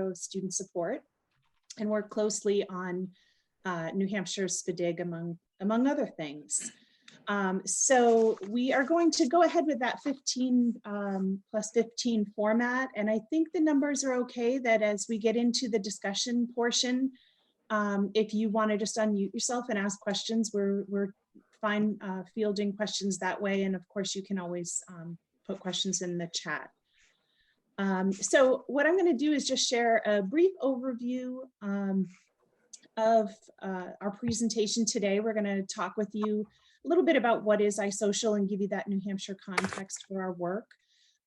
Bureau of Student Support and work closely on New Hampshire's SPDIG, among other things. So we are going to go ahead with that 15 plus 15 format. And I think the numbers are okay, that as we get into the discussion portion, if you want to just unmute yourself and ask questions, we're fine fielding questions that way. And of course, you can always put questions in the chat. So what I'm going to do is just share a brief overview of our presentation today. We're going to talk with you a little bit about what is iSocial and give you that New Hampshire context for our work.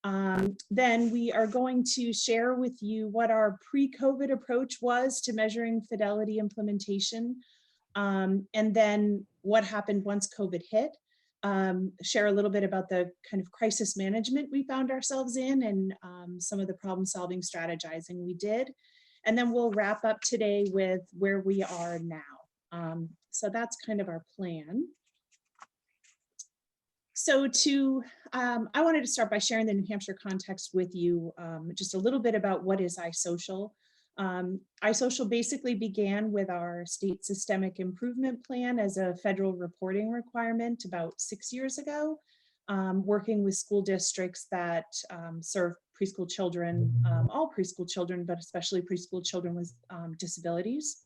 Then we are going to share with you what our pre-COVID approach was to measuring fidelity implementation, and then what happened once COVID hit. Share a little bit about the kind of crisis management we found ourselves in, and some of the problem solving strategizing we did. And then we'll wrap up today with where we are now. So that's kind of our plan. So I wanted to start by sharing the New Hampshire context with you, just a little bit about what is iSocial. iSocial basically began with our state systemic improvement plan as a federal reporting requirement about 6 years ago, working with school districts that serve preschool children, all preschool children, but especially preschool children with disabilities.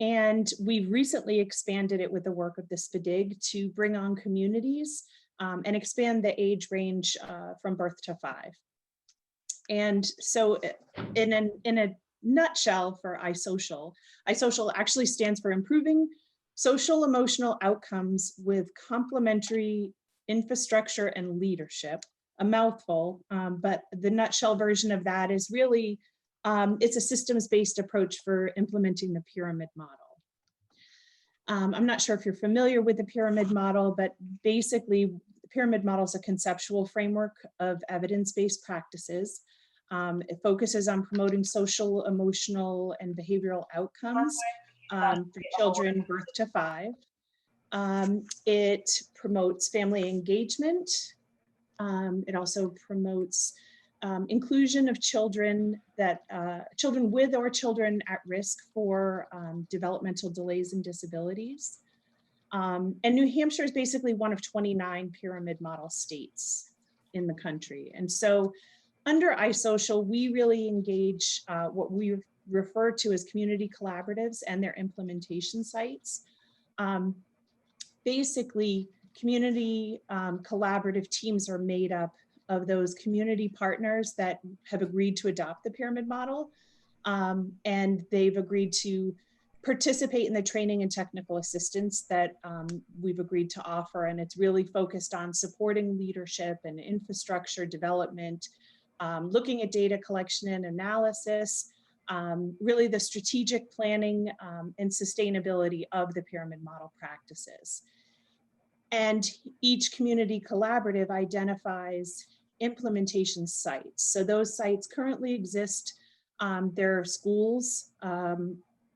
And we've recently expanded it with the work of the SPDIG to bring on communities and expand the age range from birth to 5. And so in a nutshell for iSocial, iSocial actually stands for Improving Social Emotional Outcomes with Complementary Infrastructure and Leadership. A mouthful, but the nutshell version of that is really, it's a systems-based approach for implementing the pyramid model. I'm not sure if you're familiar with the pyramid model, but basically the pyramid model is a conceptual framework of evidence-based practices. It focuses on promoting social, emotional, and behavioral outcomes for children birth to 5. It promotes family engagement. It also promotes inclusion of children children with or children at risk for developmental delays and disabilities. And New Hampshire is basically one of 29 pyramid model states in the country. And so under iSocial, we really engage what we refer to as community collaboratives and their implementation sites. Basically, community collaborative teams are made up of those community partners that have agreed to adopt the pyramid model, and they've agreed to participate in the training and technical assistance that we've agreed to offer. And it's really focused on supporting leadership and infrastructure development, looking at data collection and analysis, really the strategic planning and sustainability of the pyramid model practices. And each community collaborative identifies implementation sites. So those sites currently exist. There are schools,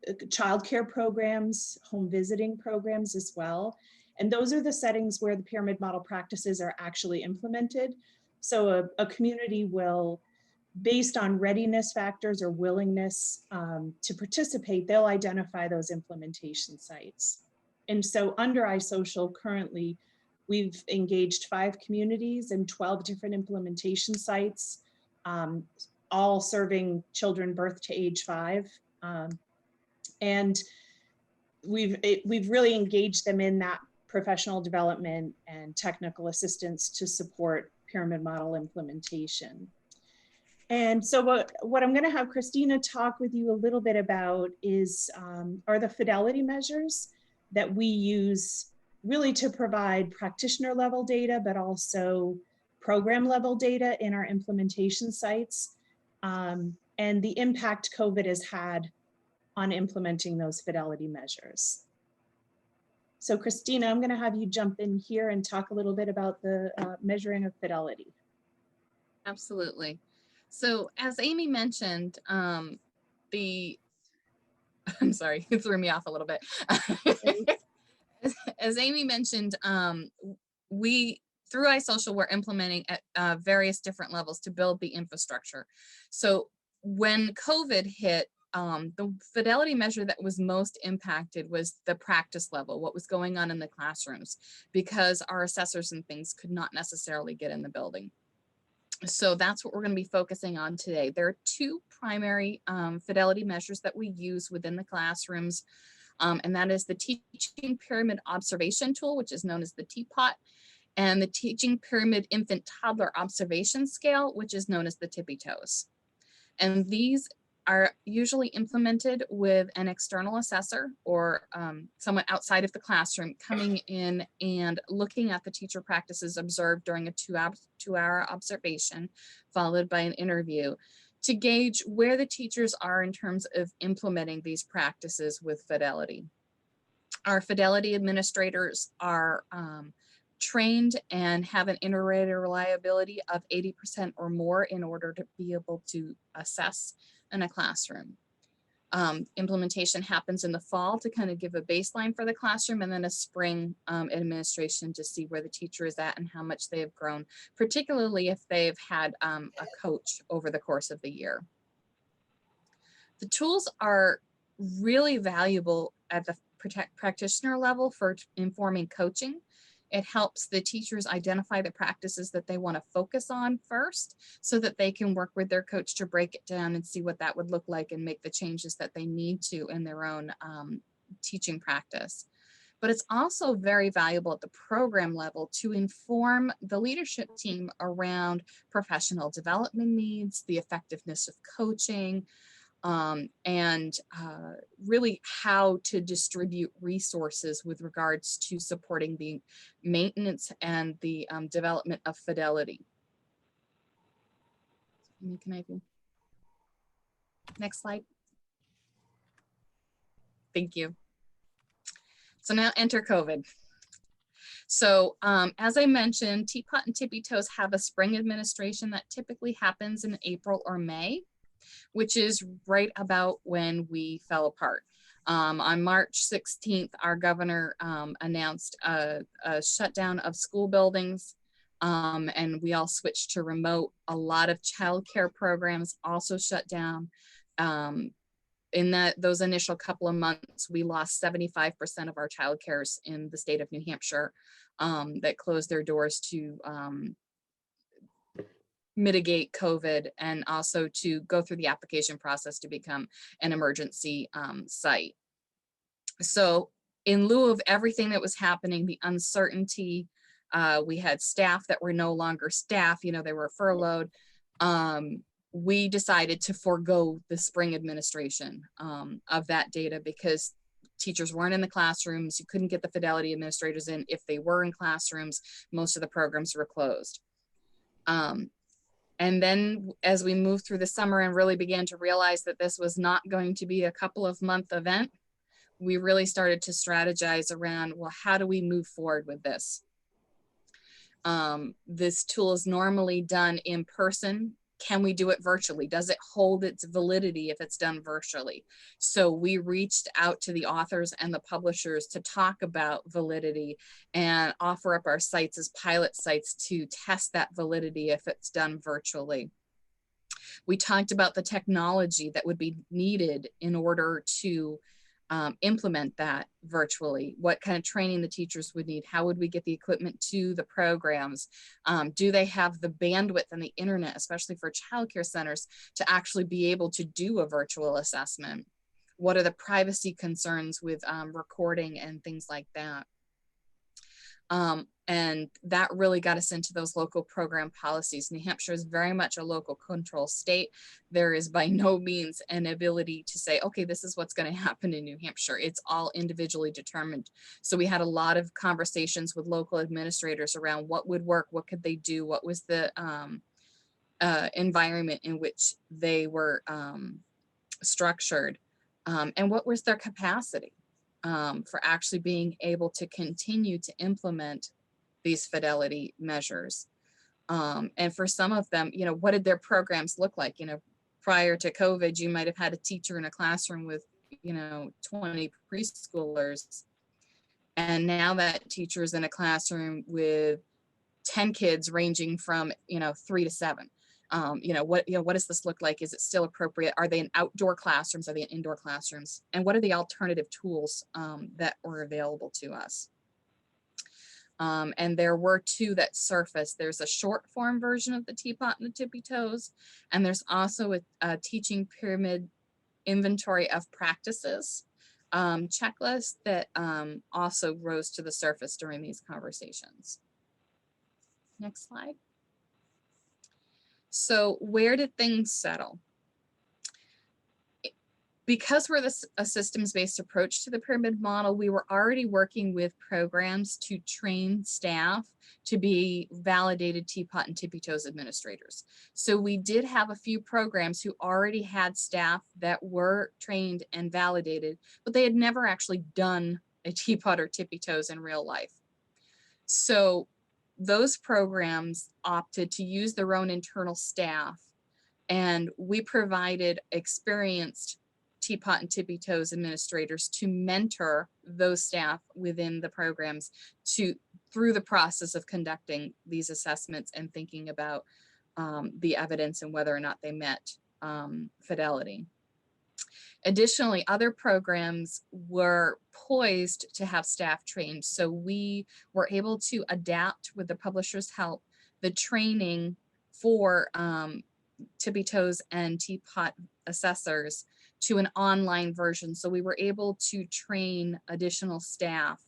childcare programs, home visiting programs as well. And those are the settings where the pyramid model practices are actually implemented. So a community will, based on readiness factors or willingness to participate, they'll identify those implementation sites. And so under iSocial currently, we've engaged 5 communities and 12 different implementation sites, all serving children birth to age 5. And we've really engaged them in that professional development and technical assistance to support pyramid model implementation. And so what I'm going to have Christina talk with you a little bit about is are the fidelity measures that we use really to provide practitioner level data, but also program level data in our implementation sites, and the impact COVID has had on implementing those fidelity measures. So Christina, I'm going to have you jump in here and talk a little bit about the measuring of fidelity. Absolutely. So as Amy mentioned, I'm sorry, it threw me off a little bit. As Amy mentioned, we, through iSocial, we're implementing at various different levels to build the infrastructure. So when COVID hit, the fidelity measure that was most impacted was the practice level, what was going on in the classrooms, because our assessors and things could not necessarily get in the building. So that's what we're going to be focusing on today. There are two primary fidelity measures that we use within the classrooms, and that is the Teaching Pyramid Observation Tool, which is known as the TPOT, and the Teaching Pyramid Infant Toddler Observation Scale, which is known as the Tippy Toes. And these are usually implemented with an external assessor or someone outside of the classroom coming in and looking at the teacher practices observed during a two-hour observation, followed by an interview, to gauge where the teachers are in terms of implementing these practices with fidelity. Our fidelity administrators are trained and have an inter-rater reliability of 80% or more in order to be able to assess in a classroom. Implementation happens in the fall to kind of give a baseline for the classroom, and then a spring administration to see where the teacher is at and how much they have grown, particularly if they've had a coach over the course of the year. The tools are really valuable at the practitioner level for informing coaching. It helps the teachers identify the practices that they want to focus on first so that they can work with their coach to break it down and see what that would look like and make the changes that they need to in their own teaching practice. But it's also very valuable at the program level to inform the leadership team around professional development needs, the effectiveness of coaching, and really how to distribute resources with regards to supporting the maintenance and the development of fidelity. Can I do? Next slide. Thank you. So now enter COVID. So as I mentioned, TPOT and Tippy Toes have a spring administration that typically happens in April or May, which is right about when we fell apart. On March 16th, our governor announced a shutdown of school buildings, and we all switched to remote. A lot of childcare programs also shut down. In those initial couple of months, we lost 75% of our childcares in the state of New Hampshire that closed their doors to mitigate COVID and also to go through the application process to become an emergency site. So in lieu of everything that was happening, the uncertainty, we had staff that were no longer staff, you know, they were furloughed. We decided to forego the spring administration of that data because teachers weren't in the classrooms. You couldn't get the fidelity administrators in. If they were in classrooms, most of the programs were closed. And then as we moved through the summer and really began to realize that this was not going to be a couple of month event, we really started to strategize around, well, how do we move forward with this? This tool is normally done in person. Can we do it virtually? Does it hold its validity if it's done virtually? So we reached out to the authors and the publishers to talk about validity and offer up our sites as pilot sites to test that validity if it's done virtually. We talked about the technology that would be needed in order to implement that virtually, what kind of training the teachers would need, how would we get the equipment to the programs, do they have the bandwidth and the internet, especially for childcare centers, to actually be able to do a virtual assessment, what are the privacy concerns with recording and things like that. And that really got us into those local program policies. New Hampshire is very much a local control state. There is by no means an ability to say, okay, this is what's going to happen in New Hampshire. It's all individually determined. So we had a lot of conversations with local administrators around what would work, what could they do, what was the environment in which they were structured, and what was their capacity for actually being able to continue to implement these fidelity measures. And for some of them, you know, what did their programs look like? You know, prior to COVID, you might have had a teacher in a classroom with, you know, 20 preschoolers. And now that teacher is in a classroom with 10 kids ranging from, you know, 3 to 7. what does this look like? Is it still appropriate? Are they in outdoor classrooms? Are they in indoor classrooms? And what are the alternative tools that were available to us? And there were two that surfaced. There's a short form version of the teapot and the tippy toes, and there's also a teaching pyramid inventory of practices checklist that also rose to the surface during these conversations. Next slide. So where did things settle? Because we're a systems-based approach to the pyramid model, we were already working with programs to train staff to be validated teapot and tippy toes administrators. So we did have a few programs who already had staff that were trained and validated, but they had never actually done a teapot or tippy toes in real life. So those programs opted to use their own internal staff, and we provided experienced teapot and tippy toes administrators to mentor those staff within the programs through the process of conducting these assessments and thinking about the evidence and whether or not they met fidelity. Additionally, other programs were poised to have staff trained, so we were able to adapt, with the publisher's help, the training for tippy toes and teapot assessors to an online version. So we were able to train additional staff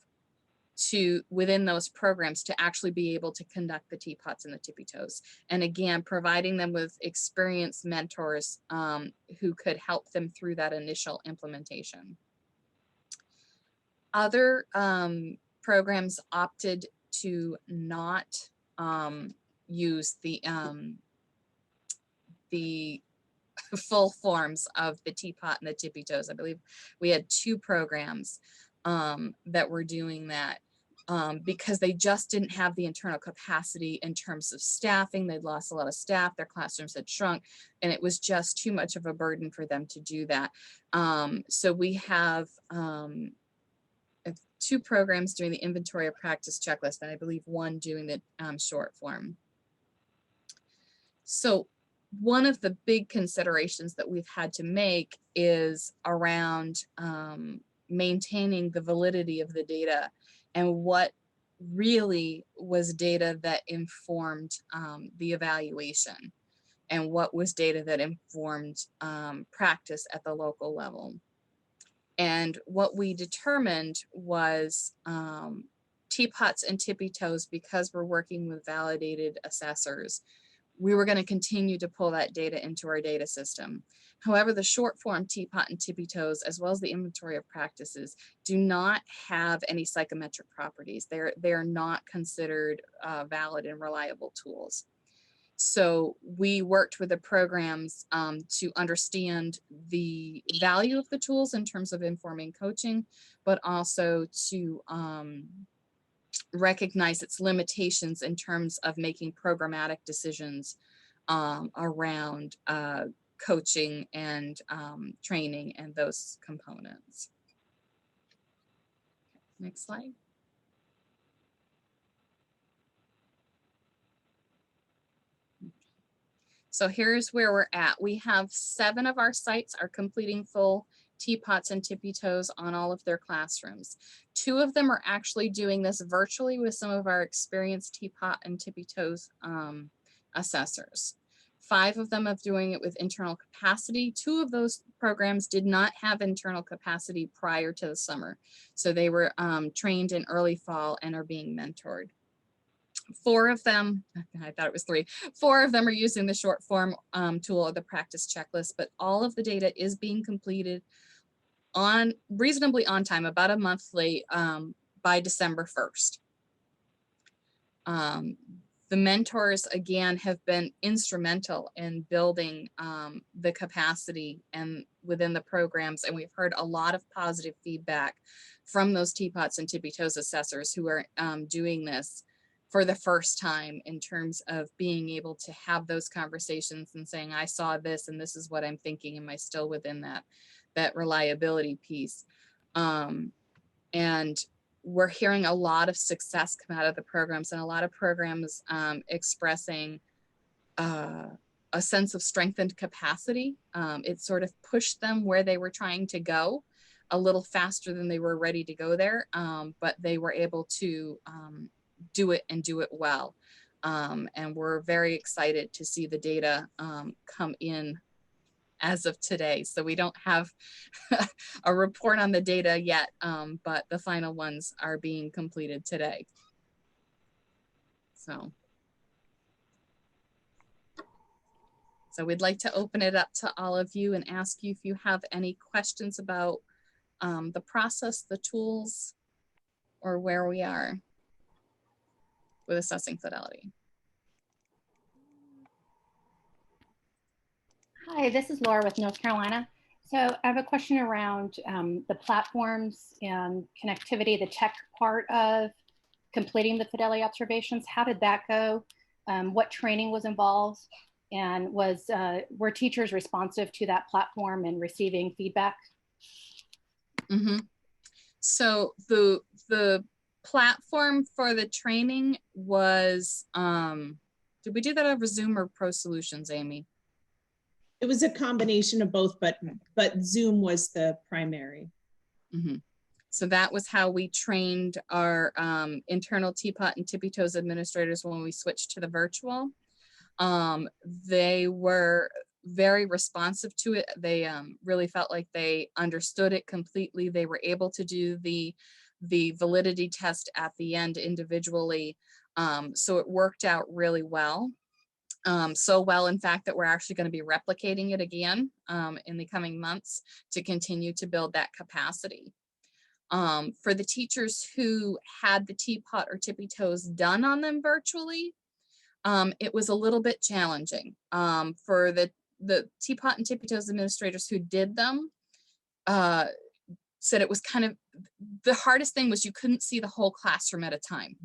within those programs to actually be able to conduct the teapots and the tippy toes. And again, providing them with experienced mentors who could help them through that initial implementation. Other programs opted to not use the full forms of the teapot and the tippy toes. I believe we had two programs that were doing that because they just didn't have the internal capacity in terms of staffing. They'd lost a lot of staff, their classrooms had shrunk, and it was just too much of a burden for them to do that. So we have two programs doing the inventory of practice checklist, and I believe one doing the short form. So one of the big considerations that we've had to make is around maintaining the validity of the data and what really was data that informed the evaluation and what was data that informed practice at the local level. And what we determined was teapots and tippy toes, because we're working with validated assessors, we were going to continue to pull that data into our data system. However, the short form teapot and tippy toes, as well as the inventory of practices, do not have any psychometric properties. They're not considered valid and reliable tools. So we worked with the programs to understand the value of the tools in terms of informing coaching, but also to recognize its limitations in terms of making programmatic decisions around coaching and training and those components. Next slide. So here's where we're at. We have 7 of our sites are completing full teapots and tippy toes on all of their classrooms. 2 of them are actually doing this virtually with some of our experienced teapot and tippy toes assessors. 5 of them are doing it with internal capacity. 2 of those programs did not have internal capacity prior to the summer. So they were trained in early fall and are being mentored. 4 of them, I thought it was 3, 4 of them are using the short form tool or the practice checklist, but all of the data is being completed on reasonably on time, about a month late, by December 1st. The mentors, again, have been instrumental in building the capacity and within the programs, and we've heard a lot of positive feedback from those teapots and tippy toes assessors who are doing this for the first time, in terms of being able to have those conversations and saying, I saw this and this is what I'm thinking. Am I still within that reliability piece? And we're hearing a lot of success come out of the programs, and a lot of programs expressing a sense of strengthened capacity. It sort of pushed them where they were trying to go a little faster than they were ready to go there, but they were able to do it and do it well. And we're very excited to see the data come in as of today. So we don't have a report on the data yet, but the final ones are being completed today. So we'd like to open it up to all of you and ask you if you have any questions about the process, the tools, or where we are with assessing fidelity. Hi, this is Laura with North Carolina. So I have a question around the platforms and connectivity, the tech part of completing the fidelity observations. How did that go? What training was involved? And were teachers responsive to that platform and receiving feedback? Mm-hmm. So the platform for the training was, did we do that over Zoom or Pro Solutions, Amy? It was a combination of both, but Zoom was the primary. Mm-hmm. So that was how we trained our internal Teapot and Tippy Toes administrators when we switched to the virtual. They were very responsive to it. They really felt like they understood it completely. They were able to do the validity test at the end individually. So it worked out really well. So well, in fact, that we're actually going to be replicating it again in the coming months to continue to build that capacity. For the teachers who had the Teapot or Tippy Toes done on them virtually, it was a little bit challenging. For the Teapot and Tippy Toes administrators who did them, said it was kind of, the hardest thing was you couldn't see the whole classroom at a time.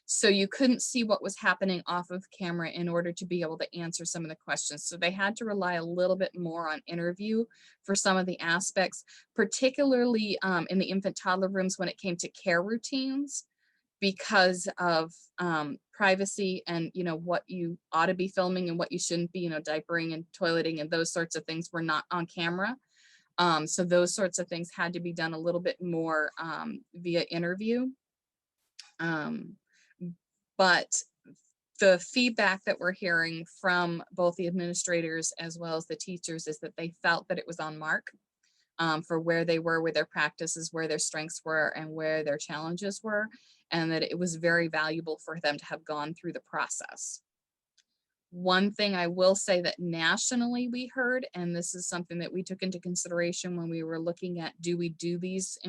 So you couldn't see what was happening off of camera in order to be able to answer some of the questions. So they had to rely a little bit more on interview for some of the aspects, particularly in the infant toddler rooms when it came to care routines, because of privacy and, you know, what you ought to be filming and what you shouldn't be, you know, diapering and toileting and those sorts of things were not on camera. So those sorts of things had to be done a little bit more via interview. But the feedback that we're hearing from both the administrators as well as the teachers is that they felt that it was on mark for where they were with their practices, where their strengths were and where their challenges were, and that it was very valuable for them to have gone through the process. One thing I will say that nationally we heard, and this is something that we took into consideration when we were looking at, do we do these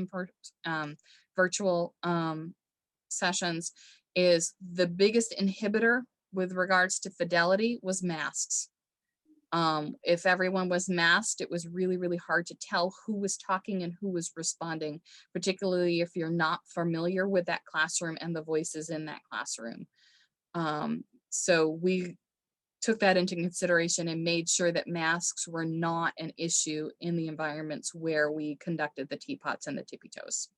virtual sessions, is the biggest inhibitor with regards to fidelity was masks. If everyone was masked, it was really, really hard to tell who was talking and who was responding, particularly if you're not familiar with that classroom and the voices in that classroom. So we took that into consideration and made sure that masks were not an issue in the environments where we conducted the Teapots and the Tippy Toes.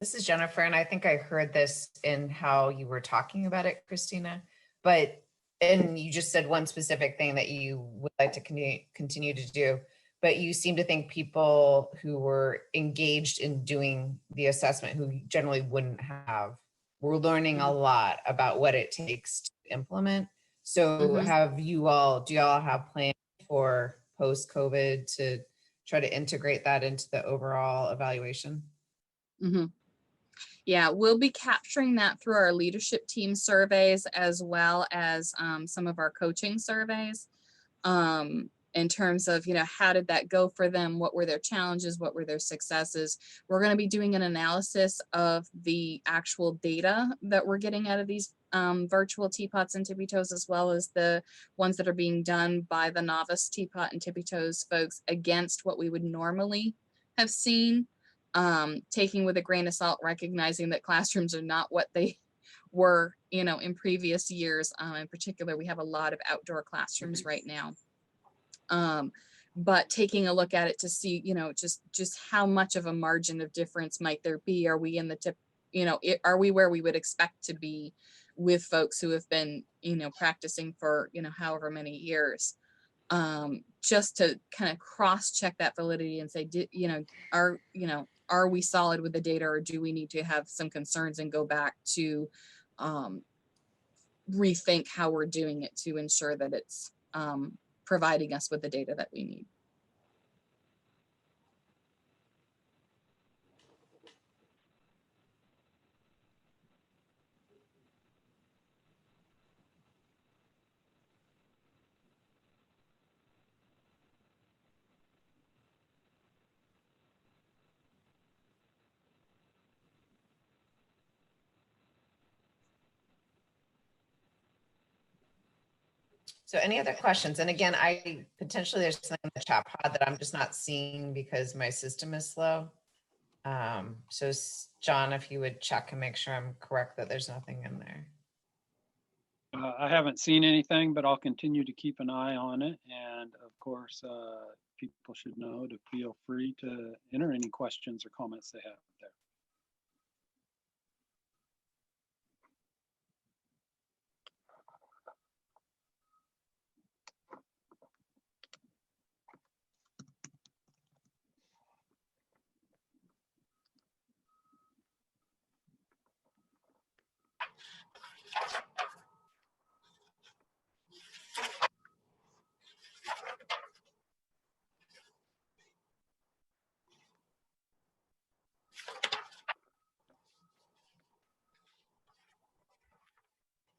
This is Jennifer, and I think I heard this in how you were talking about it, Christina, and you just said one specific thing that you would like to continue to do, but you seem to think people who were engaged in doing the assessment, who generally wouldn't have, were learning a lot about what it takes to implement. So do you all have plans for post-COVID to try to integrate that into the overall evaluation? Yeah, we'll be capturing that through our leadership team surveys as well as some of our coaching surveys in terms of, you know, how did that go for them? What were their challenges? What were their successes? We're going to be doing an analysis of the actual data that we're getting out of these virtual Teapots and Tippy Toes, as well as the ones that are being done by the novice Teapot and Tippy Toes folks against what we would normally have seen. Taking with a grain of salt, recognizing that classrooms are not what they were, you know, in previous years. In particular, we have a lot of outdoor classrooms right now. But taking a look at it to see, you know, just how much of a margin of difference might there be? Are we in the tip, you know, are we where we would expect to be with folks who have been, you know, practicing for, you know, however many years? Just to kind of cross check that validity and say, you know, are we solid with the data, or do we need to have some concerns and go back to rethink how we're doing it to ensure that it's providing us with the data that we need. So any other questions? And again, potentially there's something in the chat pod that I'm just not seeing because my system is slow. So John, if you would check and make sure I'm correct that there's nothing in there. I haven't seen anything, but I'll continue to keep an eye on it. And of course, people should know to feel free to enter any questions or comments they have there.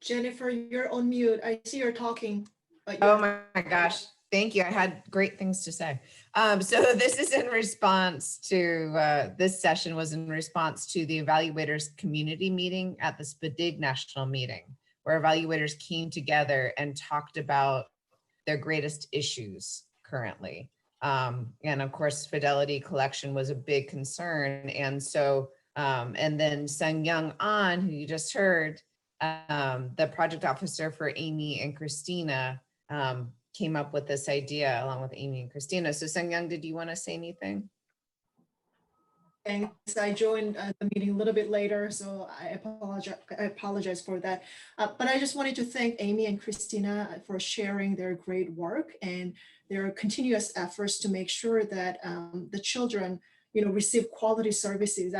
Jennifer, you're on mute. I see you're talking. But Oh my gosh. Thank you. I had great things to say. So this is in response to, this session was in response to the Evaluators community meeting at the SPDIG national meeting, where evaluators came together and talked about their greatest issues currently. And of course, fidelity collection was a big concern. And so, and then Sung Young An, who you just heard, the project officer for Amy and Christina, came up with this idea along with Amy and Christina. So Sung Young, did you want to say anything? Thanks. I joined the meeting a little bit later, so I apologize for that. But I just wanted to thank Amy and Christina for sharing their great work and their continuous efforts to make sure that the children, receive quality services.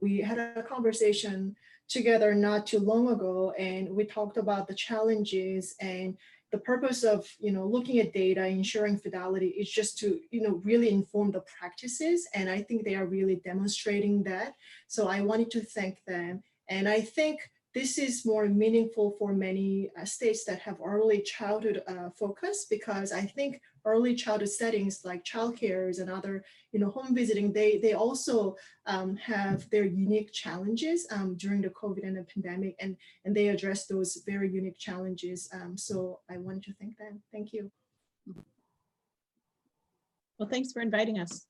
We had a conversation together not too long ago, and we talked about the challenges, and the purpose of looking at data, ensuring fidelity is just to really inform the practices, and I think they are really demonstrating that. So I wanted to thank them, and I think this is more meaningful for many states that have early childhood focus, because I think early childhood settings like childcare and other home visiting, they also have their unique challenges during the COVID and the pandemic, and they address those very unique challenges. So I wanted to thank them. Thank you. Well, thanks for inviting us.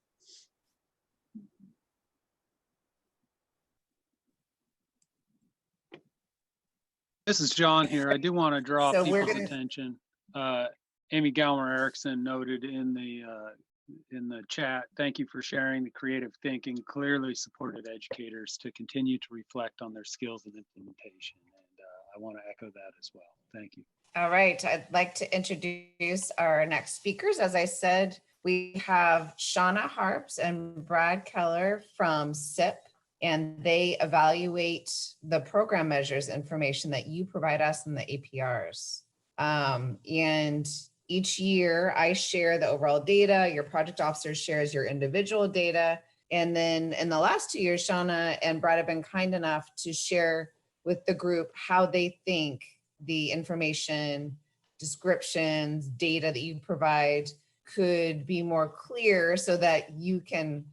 This is John here. I do want to draw So we're people's gonna- attention. Amy Galmer Erickson noted in the chat, thank you for sharing the creative thinking, clearly supported educators to continue to reflect on their skills and implementation. And I want to echo that as well. Thank you. All right, I'd like to introduce our next speakers. As I said, we have Shauna Harps and Brad Keller from SIP, and they evaluate the program measures information that you provide us in the APRs. And each year I share the overall data, your project officer shares your individual data. And then in the last 2 years, Shauna and Brad have been kind enough to share with the group how they think the information, descriptions, data that you provide could be more clear so that you can,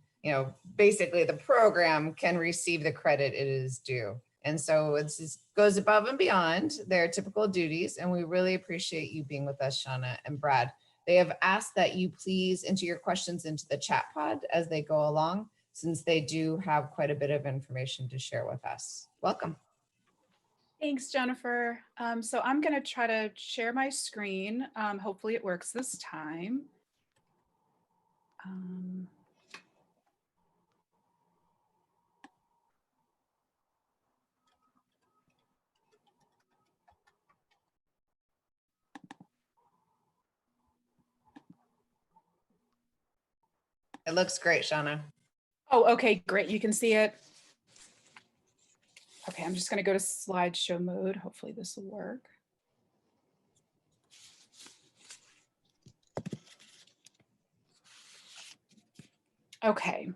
basically the program can receive the credit it is due. And so it goes above and beyond their typical duties. And we really appreciate you being with us, Shauna and Brad. They have asked that you please enter your questions into the chat pod as they go along, since they do have quite a bit of information to share with us. Welcome. Thanks, Jennifer. So I'm going to try to share my screen. Hopefully it works this time. It looks great, Shauna. Oh, okay, great. You can see it. Okay, I'm just going to go to slideshow mode. Hopefully this will work. Okay.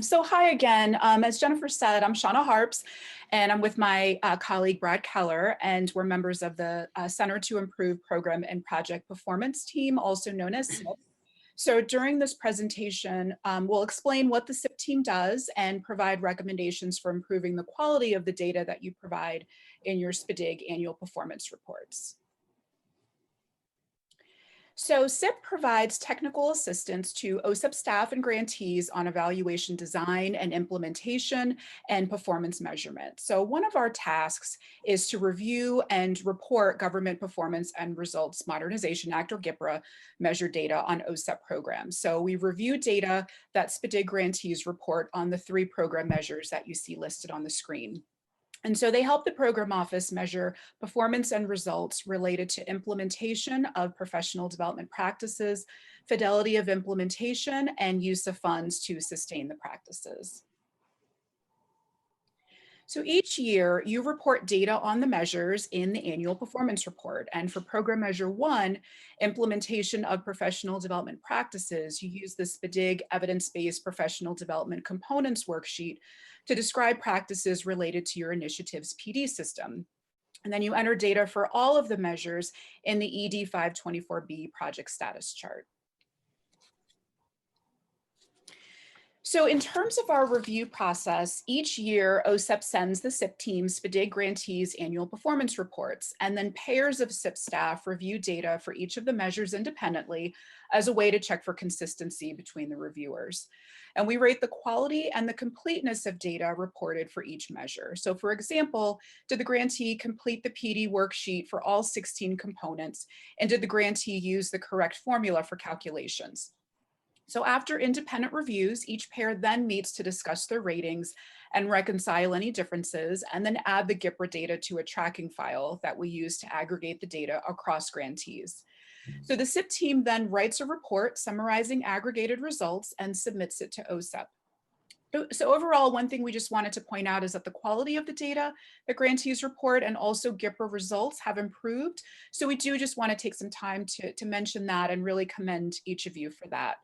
So hi again. As Jennifer said, I'm Shauna Harps, and I'm with my colleague Brad Keller, and we're members of the Center to Improve Program and Project Performance team, also known as CIP. So during this presentation, we'll explain what the CIP team does and provide recommendations for improving the quality of the data that you provide in your SPDIG annual performance reports. So CIP provides technical assistance to OSEP staff and grantees on evaluation design and implementation and performance measurement. So one of our tasks is to review and report Government Performance and Results Modernization Act, or GPRA, measured data on OSEP programs. So we review data that SPDIG grantees report on the 3 program measures that you see listed on the screen. And so they help the program office measure performance and results related to implementation of professional development practices, fidelity of implementation, and use of funds to sustain the practices. So each year you report data on the measures in the annual performance report. And for program measure 1, implementation of professional development practices, you use the SPDIG evidence-based professional development components worksheet to describe practices related to your initiative's PD system. And then you enter data for all of the measures in the ED 524B project status chart. So in terms of our review process, each year OSEP sends the CIP team SPDIG grantees annual performance reports, and then pairs of CIP staff review data for each of the measures independently as a way to check for consistency between the reviewers. And we rate the quality and the completeness of data reported for each measure. So for example, did the grantee complete the PD worksheet for all 16 components? And did the grantee use the correct formula for calculations? So after independent reviews, each pair then meets to discuss their ratings and reconcile any differences, and then add the GPRA data to a tracking file that we use to aggregate the data across grantees. So the CIP team then writes a report summarizing aggregated results and submits it to OSEP. So overall, one thing we just wanted to point out is that the quality of the data that grantees report and also GPRA results have improved. So we do just want to take some time to mention that and really commend each of you for that.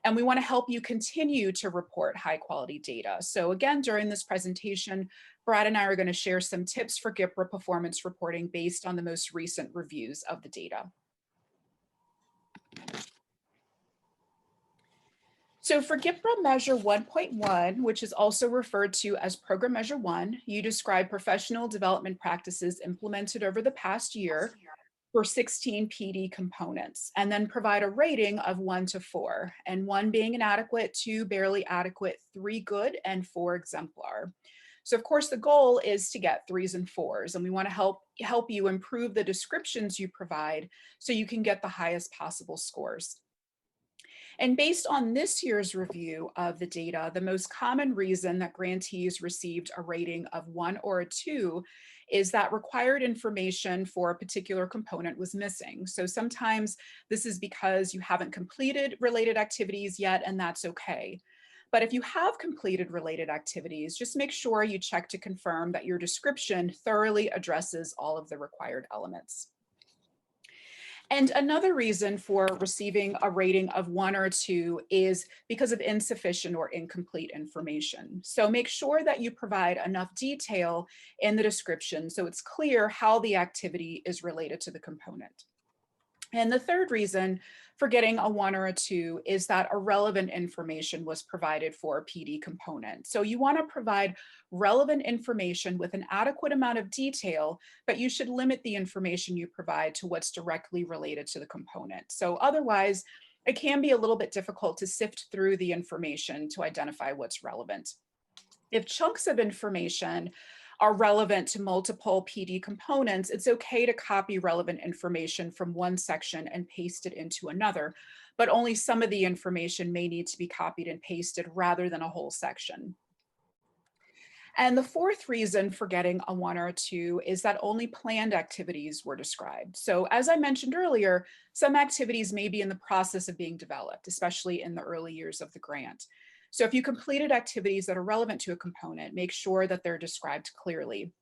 And we want to help you continue to report high quality data. So again, during this presentation, Brad and I are going to share some tips for GPRA performance reporting based on the most recent reviews of the data. So for GPRA measure 1.1, which is also referred to as program measure 1, you describe professional development practices implemented over the past year for 16 PD components, and then provide a rating of 1 to 4, and 1 being inadequate, 2 barely adequate, 3 good, and 4 exemplar. So of course the goal is to get 3s and 4s, and we want to help you improve the descriptions you provide so you can get the highest possible scores. And based on this year's review of the data, the most common reason that grantees received a rating of 1 or a 2 is that required information for a particular component was missing. So sometimes this is because you haven't completed related activities yet, and that's okay. But if you have completed related activities, just make sure you check to confirm that your description thoroughly addresses all of the required elements. And another reason for receiving a rating of 1 or 2 is because of insufficient or incomplete information. So make sure that you provide enough detail in the description so it's clear how the activity is related to the component. And the third reason for getting a 1 or a 2 is that irrelevant information was provided for a PD component. So you want to provide relevant information with an adequate amount of detail, but you should limit the information you provide to what's directly related to the component. So otherwise, it can be a little bit difficult to sift through the information to identify what's relevant. If chunks of information are relevant to multiple PD components, it's okay to copy relevant information from one section and paste it into another, but only some of the information may need to be copied and pasted rather than a whole section. And the fourth reason for getting a 1 or a 2 is that only planned activities were described. So as I mentioned earlier, some activities may be in the process of being developed, especially in the early years of the grant. So if you completed activities that are relevant to a component, make sure that they're described clearly.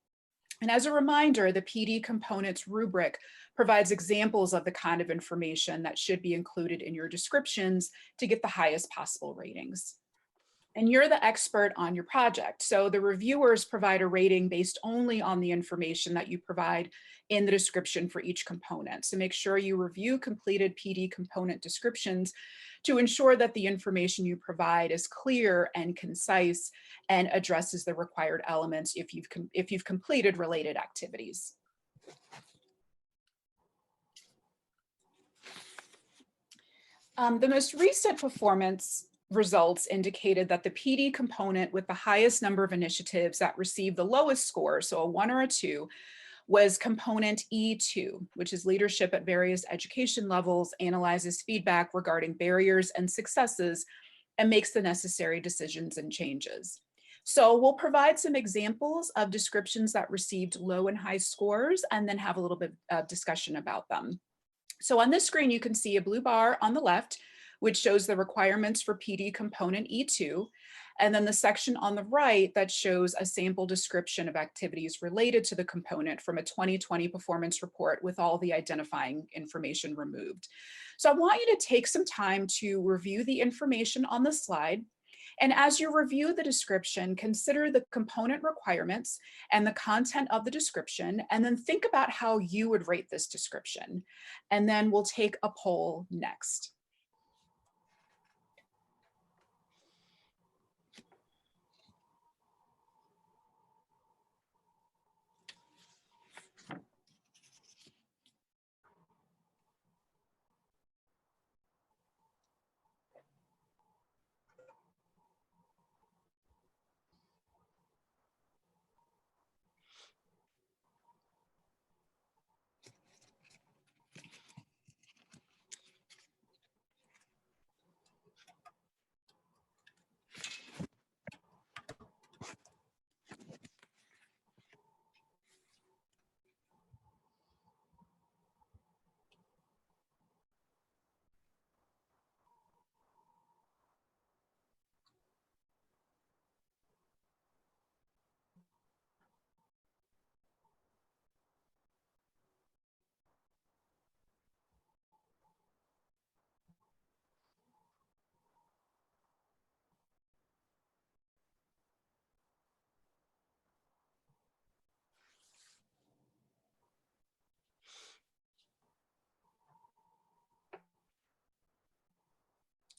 And as a reminder, the PD components rubric provides examples of the kind of information that should be included in your descriptions to get the highest possible ratings. And you're the expert on your project. So the reviewers provide a rating based only on the information that you provide in the description for each component. So make sure you review completed PD component descriptions to ensure that the information you provide is clear and concise and addresses the required elements if you've completed related activities. The most recent performance results indicated that the PD component with the highest number of initiatives that received the lowest score, so a 1 or a 2, was component E2, which is leadership at various education levels, analyzes feedback regarding barriers and successes, and makes the necessary decisions and changes. So we'll provide some examples of descriptions that received low and high scores, and then have a little bit of discussion about them. So on this screen, you can see a blue bar on the left, which shows the requirements for PD component E2, and then the section on the right that shows a sample description of activities related to the component from a 2020 performance report with all the identifying information removed. So I want you to take some time to review the information on the slide. And as you review the description, consider the component requirements and the content of the description, and then think about how you would rate this description. And then we'll take a poll next.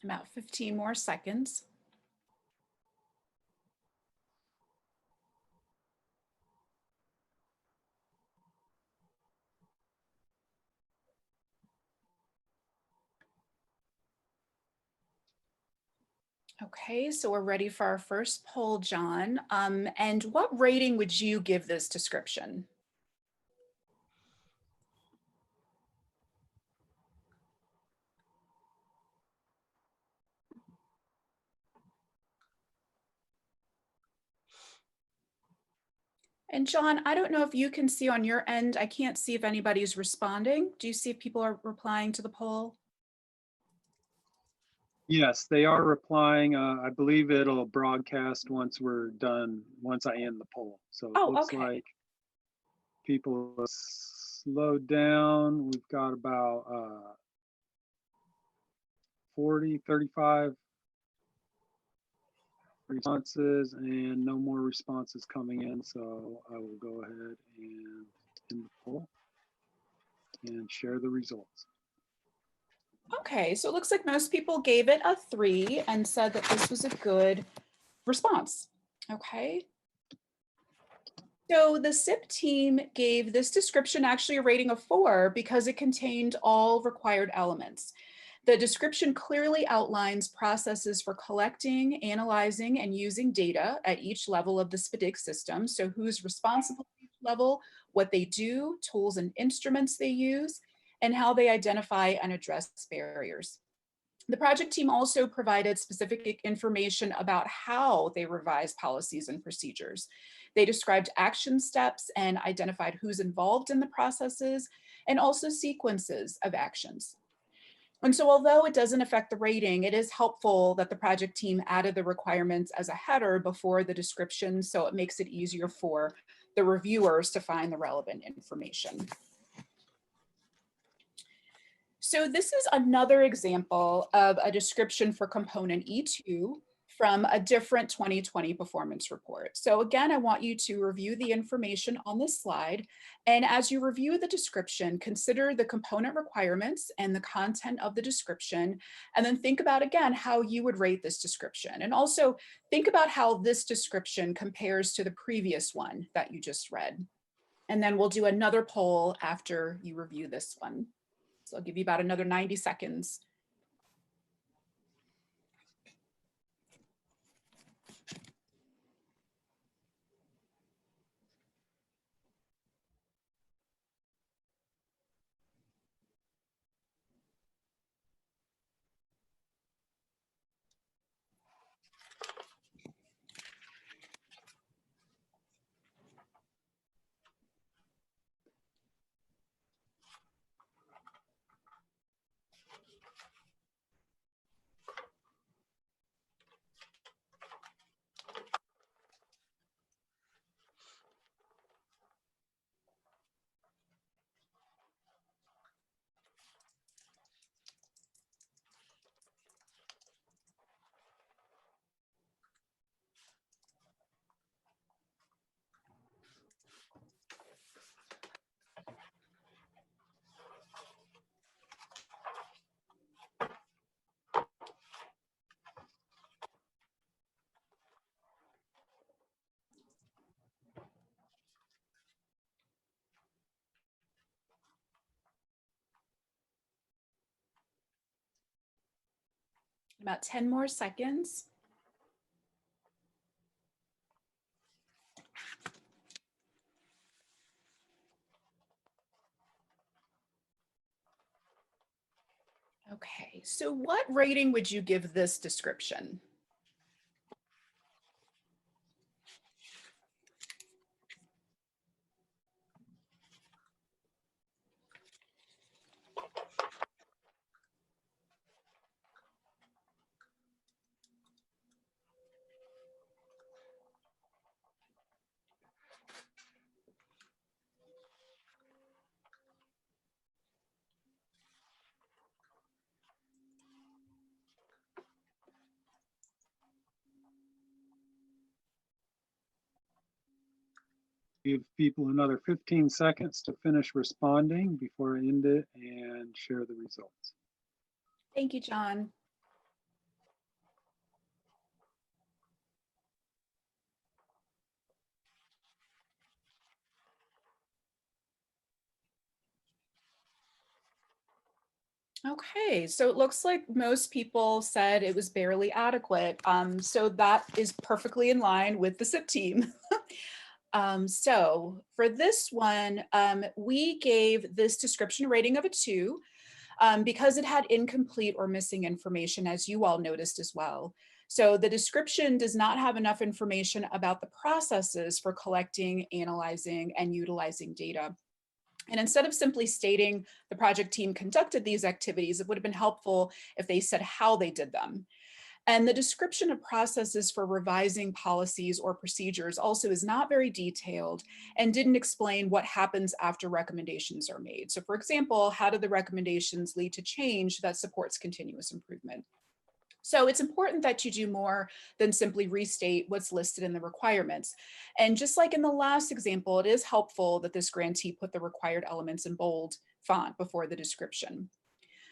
About 15 more seconds. Okay, so we're ready for our first poll, John. And what rating would you give this description? And John, I don't know if you can see on your end. I can't see if anybody's responding. Do you see if people are replying to the poll? Yes, they are replying. I believe it'll broadcast once we're done, once I end the poll. So it looks okay. like people have slowed down. We've got about 40, 35 responses and no more responses coming in. So I will go ahead and end the poll and share the results. Okay, so it looks like most people gave it a 3 and said that this was a good response. Okay. So the SIP team gave this description actually a rating of 4 because it contained all required elements. The description clearly outlines processes for collecting, analyzing, and using data at each level of the SPDIG system. So who's responsible for each level, what they do, tools and instruments they use, and how they identify and address barriers. The project team also provided specific information about how they revise policies and procedures. They described action steps and identified who's involved in the processes, and also sequences of actions. And so although it doesn't affect the rating, it is helpful that the project team added the requirements as a header before the description, so it makes it easier for the reviewers to find the relevant information. So this is another example of a description for component E2 from a different 2020 performance report. So again, I want you to review the information on this slide. And as you review the description, consider the component requirements and the content of the description, and then think about, again, how you would rate this description. And also think about how this description compares to the previous one that you just read. And then we'll do another poll after you review this one. So I'll give you about another 90 seconds. About 10 more seconds. Okay, so what rating would you give this description? Give people another 15 seconds to finish responding before I end it and share the results. Thank you, John. Okay, so it looks like most people said it was barely adequate. So that is perfectly in line with the SIP team. So for this one, we gave this description rating of a 2 because it had incomplete or missing information, as you all noticed as well. So the description does not have enough information about the processes for collecting, analyzing, and utilizing data. And instead of simply stating the project team conducted these activities, it would have been helpful if they said how they did them. And the description of processes for revising policies or procedures also is not very detailed and didn't explain what happens after recommendations are made. So for example, how do the recommendations lead to change that supports continuous improvement? So it's important that you do more than simply restate what's listed in the requirements. And just like in the last example, it is helpful that this grantee put the required elements in bold font before the description.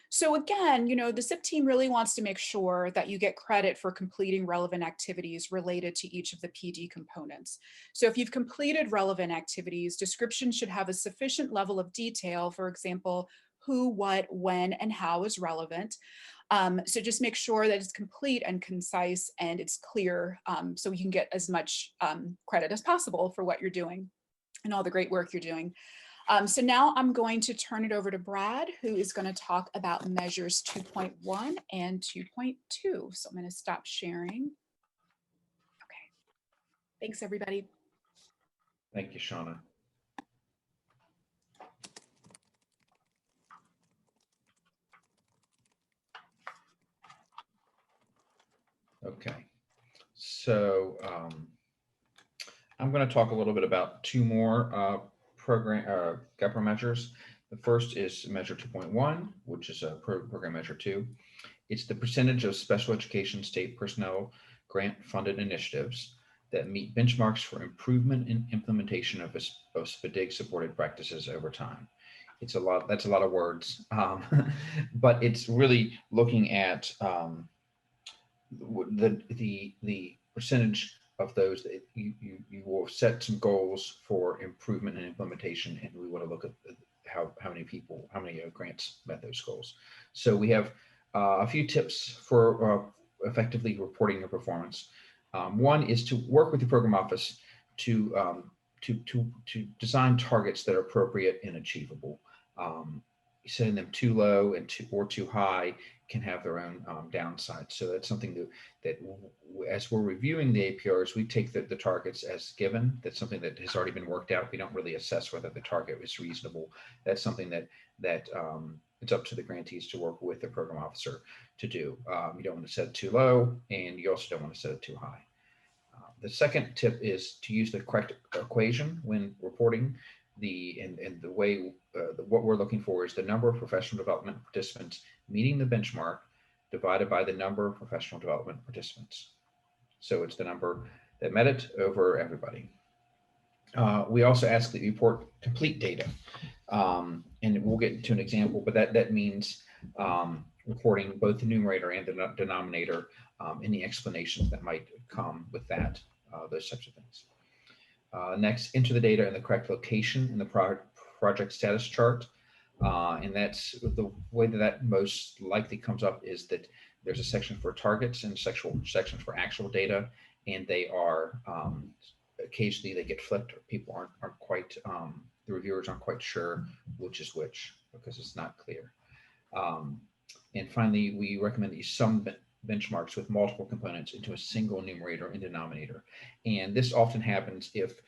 So again, the SIP team really wants to make sure that you get credit for completing relevant activities related to each of the PD components. So if you've completed relevant activities, description should have a sufficient level of detail, for example, who, what, when, and how is relevant. So just make sure that it's complete and concise and it's clear, so you can get as much credit as possible for what you're doing and all the great work you're doing. So now I'm going to turn it over to Brad, who is going to talk about measures 2.1 and 2.2. So I'm going to stop sharing. Okay. Thanks, everybody. Thank you, Shauna. Okay, so I'm going to talk a little bit about two more GEPRA measures. The first is measure 2.1, which is a program measure 2. It's the percentage of special education state personnel grant funded initiatives that meet benchmarks for improvement in implementation of SPDIG supported practices over time. It's a lot, that's a lot of words, but it's really looking at the percentage of those that you will set some goals for improvement and implementation, and we want to look at how many grants met those goals. So we have a few tips for effectively reporting your performance. One is to work with the program office to design targets that are appropriate and achievable. Setting them too low or too high can have their own downsides. So that's something that as we're reviewing the APRs, we take the targets as given. That's something that has already been worked out. We don't really assess whether the target is reasonable. That's something that it's up to the grantees to work with the program officer to do. You don't want to set it too low, and you also don't want to set it too high. The second tip is to use the correct equation when reporting. The way what we're looking for is the number of professional development participants meeting the benchmark divided by the number of professional development participants. So it's the number that met it over everybody. We also ask that you report complete data, and we'll get into an example, but that means reporting both the numerator and the denominator, any explanations that might come with that, those types of things. Next, enter the data in the correct location in the project status chart. And that's the way that most likely comes up is that there's a section for targets and sections for actual data, and they are occasionally they get flipped, or people aren't quite, the reviewers aren't quite sure which is which because it's not clear. And finally, we recommend that you sum benchmarks with multiple components into a single numerator and denominator. And this often happens if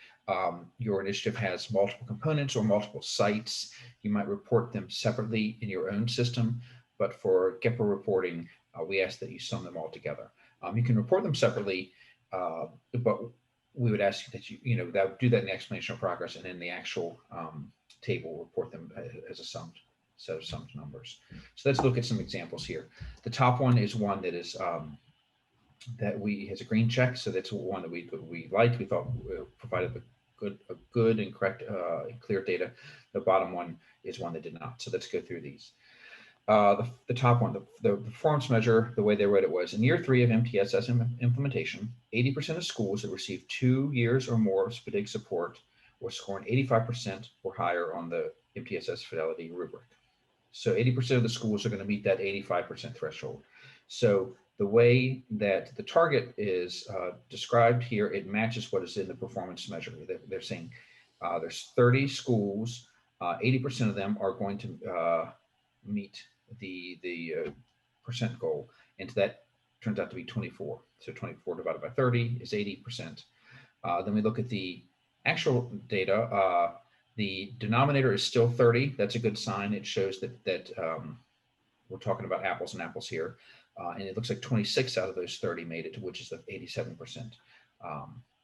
your initiative has multiple components or multiple sites. You might report them separately in your own system, but for GEPRA reporting, we ask that you sum them all together. You can report them separately, but we would ask that you do that in the explanation of progress, and in the actual table, report them as a set of summed numbers. So let's look at some examples here. The top one is one that is has a green check, so that's one that we liked. We thought provided a good and correct clear data. The bottom one is one that did not. So let's go through these. The top one, the performance measure, the way they wrote it was, in year 3 of MTSS implementation, 80% of schools that received 2 years or more of SPDIG support were scoring 85% or higher on the MTSS fidelity rubric. So 80% of the schools are going to meet that 85% threshold. So the way that the target is described here, it matches what is in the performance measure. They're saying there's 30 schools, 80% of them are going to meet the percent goal, and that turns out to be 24. So 24 divided by 30 is 80%. Then we look at the actual data. The denominator is still 30. That's a good sign. It shows that we're talking about apples and apples here. And it looks like 26 out of those 30 made it, which is 87%.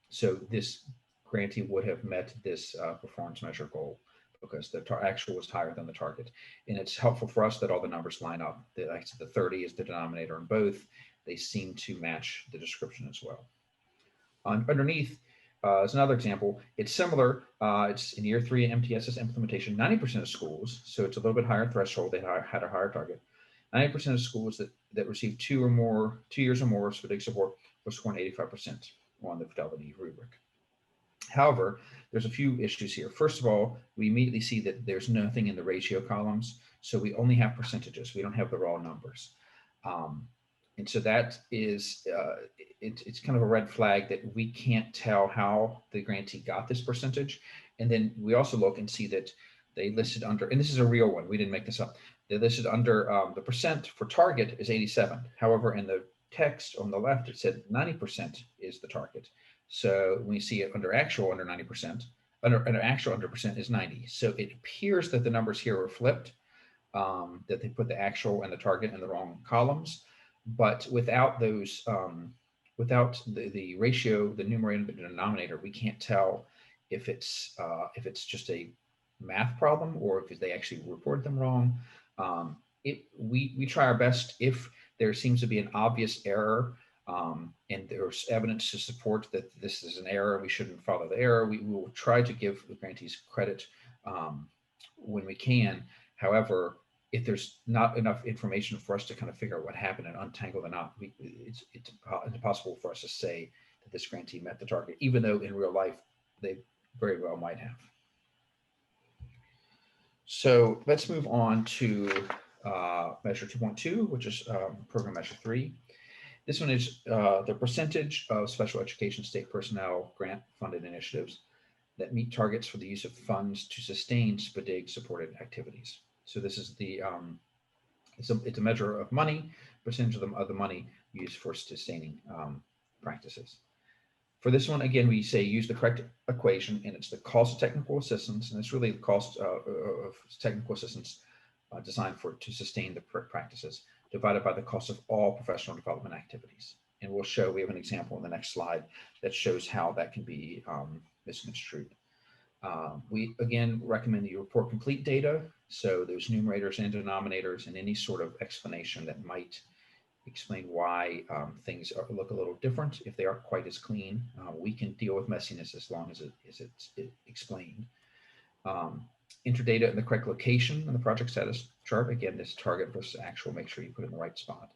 So this grantee would have met this performance measure goal because the actual was higher than the target. And it's helpful for us that all the numbers line up. Like I said, the 30 is the denominator in both. They seem to match the description as well. Underneath is another example. It's similar. It's in year 3 MTSS implementation, 90% of schools, so it's a little bit higher threshold. They had a higher target. 90% of schools that received 2 years or more of SPDIG support were scoring 85% on the fidelity rubric. However, there's a few issues here. First of all, we immediately see that there's nothing in the ratio columns. So we only have percentages. We don't have the raw numbers. And so that is, it's kind of a red flag that we can't tell how the grantee got this percentage. And then we also look and see that they listed under, and this is a real one, we didn't make this up. They listed under the percent for target is 87. However, in the text on the left, it said 90% is the target. So when you see it under actual under 90%, under actual under percent is 90. So it appears that the numbers here were flipped, that they put the actual and the target in the wrong columns. But without those, without the ratio, the numerator and the denominator, we can't tell if it's just a math problem or if they actually reported them wrong. We try our best if there seems to be an obvious error, and there's evidence to support that this is an error, we shouldn't follow the error. We will try to give the grantees credit when we can. However, if there's not enough information for us to kind of figure out what happened and untangle the knot, it's impossible for us to say that this grantee met the target, even though in real life they very well might have. So let's move on to measure 2.2, which is program measure 3. This one is the percentage of special education state personnel grant funded initiatives that meet targets for the use of funds to sustain SPDIG supported activities. So this is the, it's a measure of money, percentage of the money used for sustaining practices. For this one, again, we say use the correct equation, and it's the cost of technical assistance, and it's really the cost of technical assistance designed to sustain the practices, divided by the cost of all professional development activities. And we'll show, we have an example in the next slide that shows how that can be misconstrued. We again recommend that you report complete data, so those numerators and denominators and any sort of explanation that might explain why things look a little different. If they aren't quite as clean, we can deal with messiness as long as it's explained. Enter data in the correct location in the project status chart. Again, this target versus actual, make sure you put it in the right spot.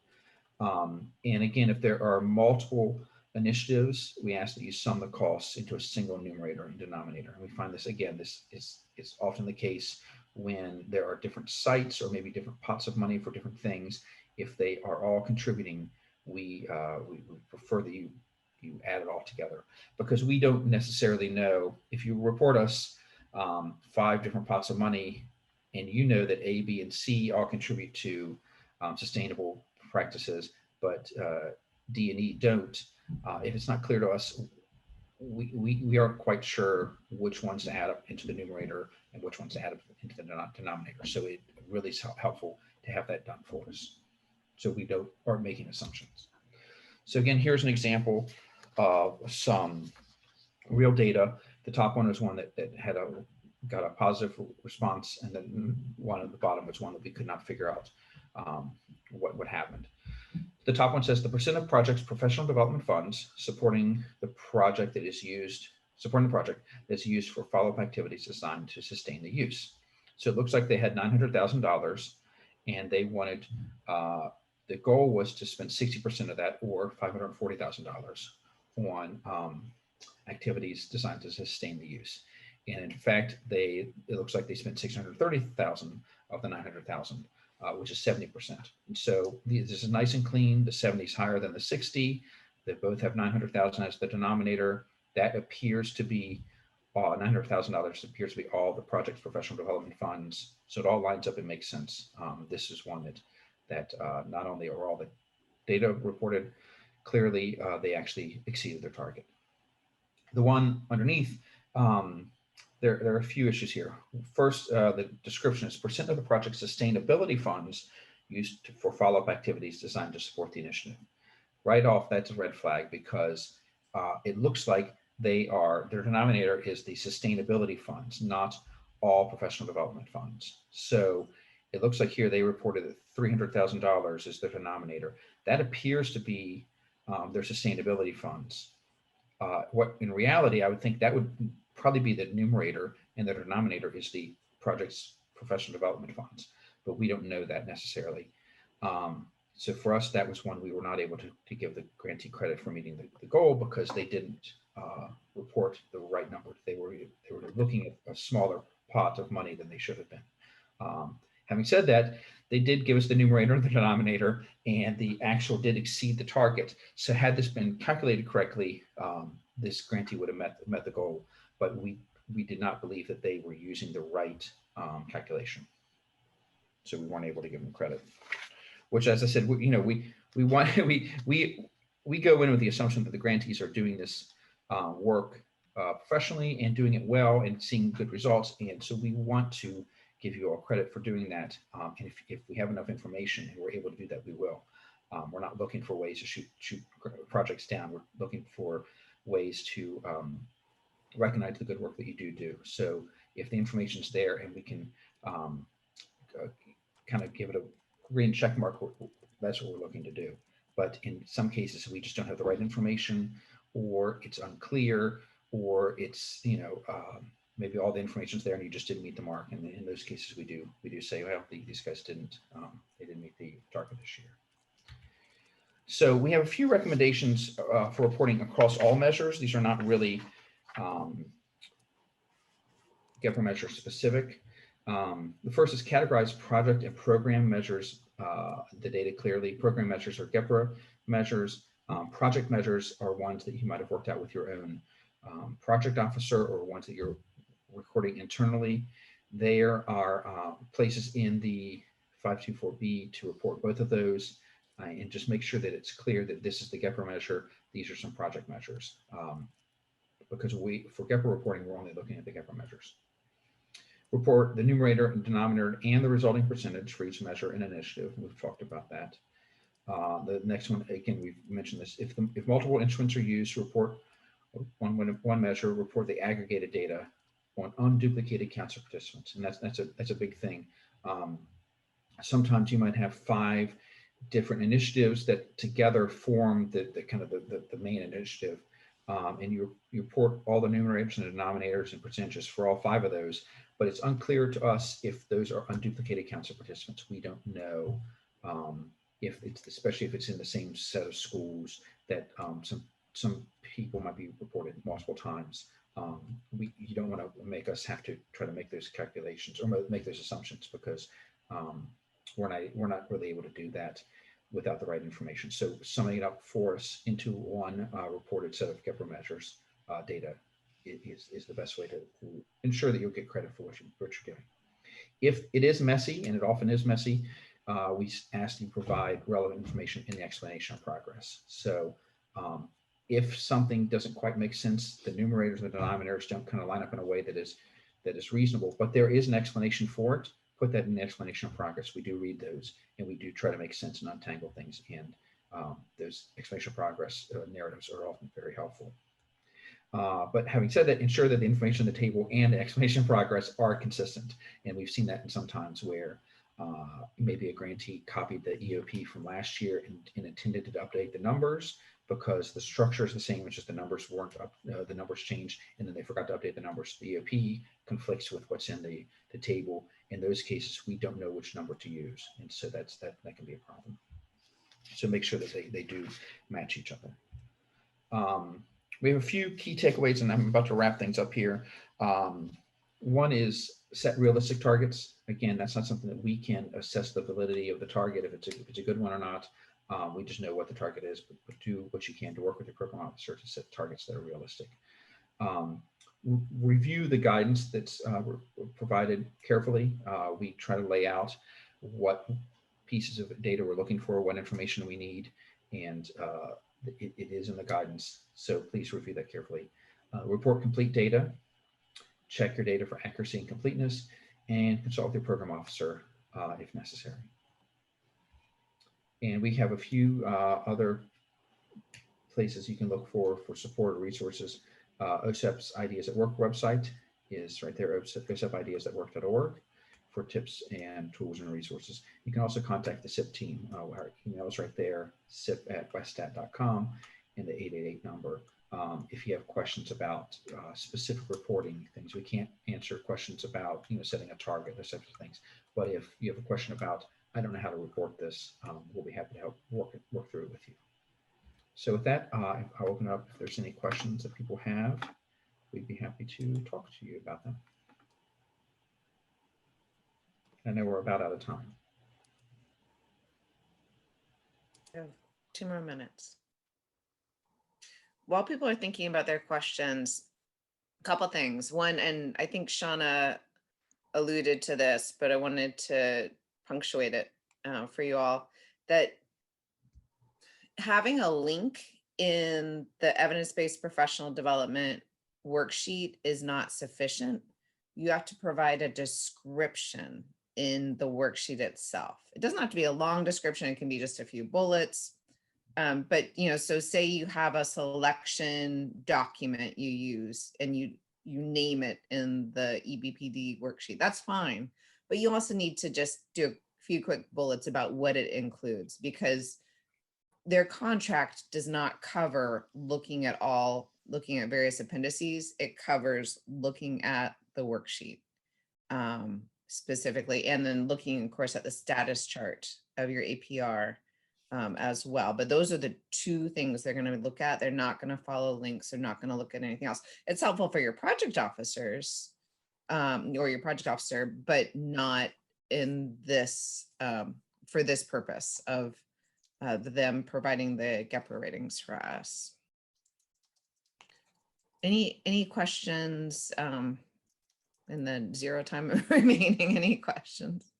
And again, if there are multiple initiatives, we ask that you sum the costs into a single numerator and denominator. And we find this, again, this is often the case when there are different sites or maybe different pots of money for different things. If they are all contributing, we prefer that you add it all together, because we don't necessarily know if you report us 5 different pots of money and you know that A, B, and C all contribute to sustainable practices, but D and E don't. If it's not clear to us, we aren't quite sure which ones to add up into the numerator and which ones to add up into the denominator. So it really is helpful to have that done for us, so we aren't making assumptions. So again, here's an example of some real data. The top one is one that got a positive response, and then one at the bottom was one that we could not figure out what happened. The top one says the percent of project's professional development funds supporting the project that is used, for follow-up activities designed to sustain the use. So it looks like they had $900,000, and they wanted, the goal was to spend 60% of that, or $540,000, on activities designed to sustain the use. And in fact, it looks like they spent 630,000 of the 900,000. Which is 70%. And so this is nice and clean. The 70 is higher than the 60. They both have 900,000 as the denominator. That appears to be $900,000 appears to be all the project's professional development funds. So it all lines up and makes sense. This is one that not only are all the data reported clearly, they actually exceeded their target. The one underneath, there are a few issues here. First, the description is percent of the project's sustainability funds used for follow-up activities designed to support the initiative. Right off, that's a red flag, because it looks like their denominator is the sustainability funds, not all professional development funds. So it looks like here they reported that $300,000 is their denominator. That appears to be their sustainability funds. What in reality, I would think that would probably be the numerator, and the denominator is the project's professional development funds, but we don't know that necessarily. So for us, that was one we were not able to give the grantee credit for meeting the goal, because they didn't report the right number. They were looking at a smaller pot of money than they should have been. Having said that, they did give us the numerator and the denominator, and the actual did exceed the target. So had this been calculated correctly, this grantee would have met the goal, but we did not believe that they were using the right calculation. So we weren't able to give them credit, which, as I said, we want, we go in with the assumption that the grantees are doing this work professionally and doing it well and seeing good results. And so we want to give you all credit for doing that. And if we have enough information and we're able to do that, we will. We're not looking for ways to shoot projects down. We're looking for ways to recognize the good work that you do. So if the information's there and we can kind of give it a green check mark, that's what we're looking to do. But in some cases, we just don't have the right information, or it's unclear, or it's, maybe all the information's there and you just didn't meet the mark. And in those cases, we do say, well, these guys didn't meet the target this year. So we have a few recommendations for reporting across all measures. These are not really GEPRA measure specific. The first is categorize project and program measures the data clearly. Program measures are GEPRA measures. Project measures are ones that you might have worked out with your own project officer, or ones that you're recording internally. There are places in the 524B to report both of those, and just make sure that it's clear that this is the GEPRA measure. These are some project measures. Because for GEPRA reporting, we're only looking at the GEPRA measures. Report the numerator and denominator and the resulting percentage for each measure and initiative. We've talked about that. The next one, again, we've mentioned this. If multiple instruments are used to report one measure, report the aggregated data on unduplicated counts of participants, and that's a big thing. Sometimes you might have 5 different initiatives that together form the kind of the main initiative, and you report all the numerators and denominators and percentages for all 5 of those. But it's unclear to us if those are unduplicated counts of participants. We don't know if it's, especially if it's in the same set of schools, that some people might be reported multiple times. You don't want to make us have to try to make those calculations or make those assumptions, because we're not really able to do that without the right information. So summing it up for us into one reported set of GEPRA measures data is the best way to ensure that you'll get credit for what you're giving. If it is messy, and it often is messy, we ask you provide relevant information in the explanation of progress. So if something doesn't quite make sense, the numerators and the denominators don't kind of line up in a way that is reasonable, but there is an explanation for it, put that in the explanation of progress. We do read those, and we do try to make sense and untangle things. And those explanation of progress narratives are often very helpful. But having said that, ensure that the information in the table and the explanation of progress are consistent. And we've seen that in some times where maybe a grantee copied the EOP from last year and intended to update the numbers because the structure is the same, it's just the numbers weren't up, the numbers changed, and then they forgot to update the numbers. The EOP conflicts with what's in the table. In those cases, we don't know which number to use. And so that can be a problem. So make sure that they do match each other. We have a few key takeaways, and I'm about to wrap things up here. One is set realistic targets. Again, that's not something that we can assess the validity of the target, if it's a good one or not. We just know what the target is, but do what you can to work with your program officer to set targets that are realistic. Review the guidance that's provided carefully. We try to lay out what pieces of data we're looking for, what information we need, and it is in the guidance, so please review that carefully. Report complete data, check your data for accuracy and completeness, and consult with your program officer if necessary. And we have a few other places you can look for support or resources. OSEP's Ideas at Work website is right there, OSEPideasatwork.org, for tips and tools and resources. You can also contact the SIP team. Our email is right there, sip@westat.com, and the 888 number. If you have questions about specific reporting things, we can't answer questions about setting a target, those types of things. But if you have a question about, I don't know how to report this, we'll be happy to help work through it with you. So with that, I'll open up if there's any questions that people have. We'd be happy to talk to you about them. I know we're about out of time. We have 2 more minutes. While people are thinking about their questions, a couple things. One, and I think Shauna alluded to this, but I wanted to punctuate it for you all, that having a link in the evidence-based professional development worksheet is not sufficient. You have to provide a description in the worksheet itself. It doesn't have to be a long description. It can be just a few bullets. But, you know, so say you have a selection document you use and you name it in the EBPD worksheet, that's fine. But you also need to just do a few quick bullets about what it includes, because their contract does not cover looking at various appendices. It covers looking at the worksheet specifically, and then looking, of course, at the status chart of your APR as well. But those are the two things they're going to look at. They're not going to follow links. They're not going to look at anything else. It's helpful for your project officers or your project officer, but not in this for this purpose of them providing the GEPRA ratings for us. Any questions in the 0 time remaining? Any questions?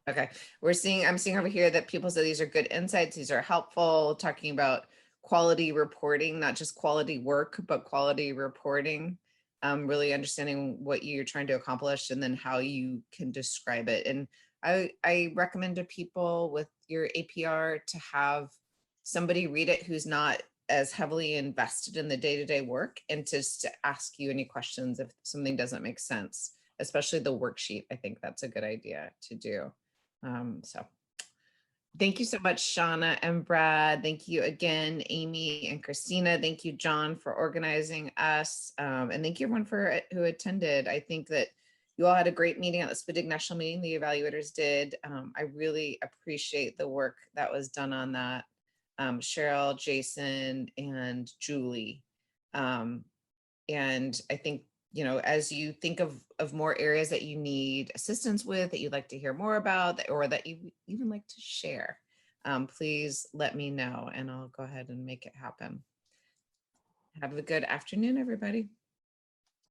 Okay, I'm seeing over here that people say these are good insights. These are helpful, talking about quality reporting, not just quality work, but quality reporting. Really understanding what you're trying to accomplish and then how you can describe it. And I recommend to people with your APR to have somebody read it who's not as heavily invested in the day-to-day work, and just to ask you any questions if something doesn't make sense, especially the worksheet. I think that's a good idea to do. So thank you so much, Shauna and Brad. Thank you again, Amy and Christina. Thank you, John, for organizing us. And thank you everyone who attended. I think that you all had a great meeting at the SPDIG National Meeting, the evaluators did. I really appreciate the work that was done on that. Cheryl, Jason, and Julie. And I think, you know, as you think of more areas that you need assistance with, that you'd like to hear more about, or that you even like to share, please let me know and I'll go ahead and make it happen. Have a good afternoon, everybody.